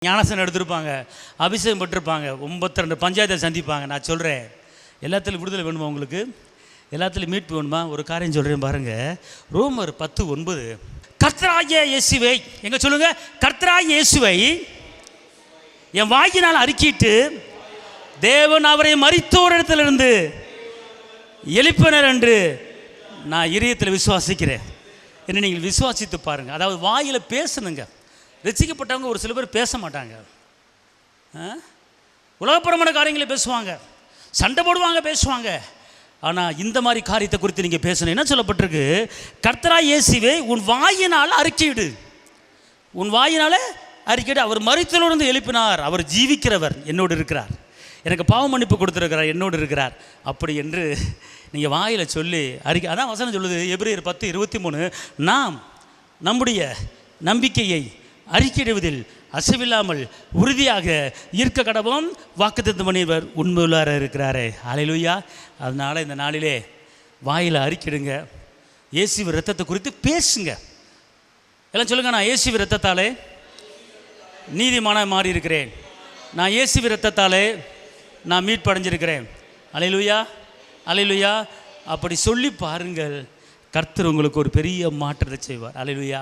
ஞானசனம் எடுத்திருப்பாங்க, அபிஷேகம் பெற்றிருப்பாங்க, 52 பஞ்சாயத்தை சந்திப்பாங்க. நான் சொல்கிறேன், எல்லாத்துலையும் விடுதலை வேணுமா? உங்களுக்கு எல்லாத்துலையும் மீட்பு வேணுமா? ஒரு காரியம் சொல்கிறேன் பாருங்கள். ரோமர் 10:9 கர்த்தராகிய இயேசுவை, எங்கே சொல்லுங்கள், கர்த்தராகிய இயேசுவை என் வாயினால் அறிக்கிட்டு தேவன் அவரை மரித்தோரிடத்திலிருந்து எழுப்பினர் என்று நான் இதயத்தில் விசுவாசிக்கிறேன் என்று நீங்கள் விசுவாசித்து பாருங்கள். அதாவது வாயில் பேசணுங்க. ரசிக்கப்பட்டவங்க ஒரு சில பேர் பேச மாட்டாங்க, உலகப்புறமான காரியங்களை பேசுவாங்க, சண்டை போடுவாங்க, பேசுவாங்க. ஆனால் இந்த மாதிரி காரியத்தை குறித்து நீங்கள் பேசணும். என்ன சொல்லப்பட்டிருக்கு? கர்த்தராகிய இயேசுவே உன் வாயினால் அறிக்கையிடு, உன் வாயினால் அறிக்கையிடு. அவர் மரித்தோரிலிருந்து எழுப்பினார், அவர் ஜீவிக்கிறவர், என்னோடு இருக்கிறார், எனக்கு பாவ மன்னிப்பு கொடுத்துருக்கிறார், என்னோடு இருக்கிறார், அப்படி என்று நீங்கள் வாயில் சொல்லி அறிக்கை. அதான் வசனம் சொல்லுது, எபிரேயர் 10:23 நாம் நம்முடைய நம்பிக்கையை அறிக்கையிடுவதில் அசைவில்லாமல் உறுதியாக இருக்க கடவோம், வாக்குத்தத்தம் பண்ணியவர் உண்மையுள்ளார இருக்கிறாரே. ஹல்லேலூயா. அதனால் இந்த நாளிலே வாயில் அறிக்கையிடுங்க, இயேசுவின் இரத்தத்தை குறித்து பேசுங்க. எல்லாம் சொல்லுங்கள், நான் இயேசுவின் இரத்தத்தாலே நீதிமானாய் மாறி இருக்கிறேன், நான் இயேசுவின் இரத்தத்தாலே நான் மீட்படைஞ்சிருக்கிறேன். ஹல்லேலூயா, ஹல்லேலூயா. அப்படி சொல்லி பாருங்கள், கர்த்தர் உங்களுக்கு ஒரு பெரிய மாற்றத்தை செய்வார். ஹல்லேலூயா.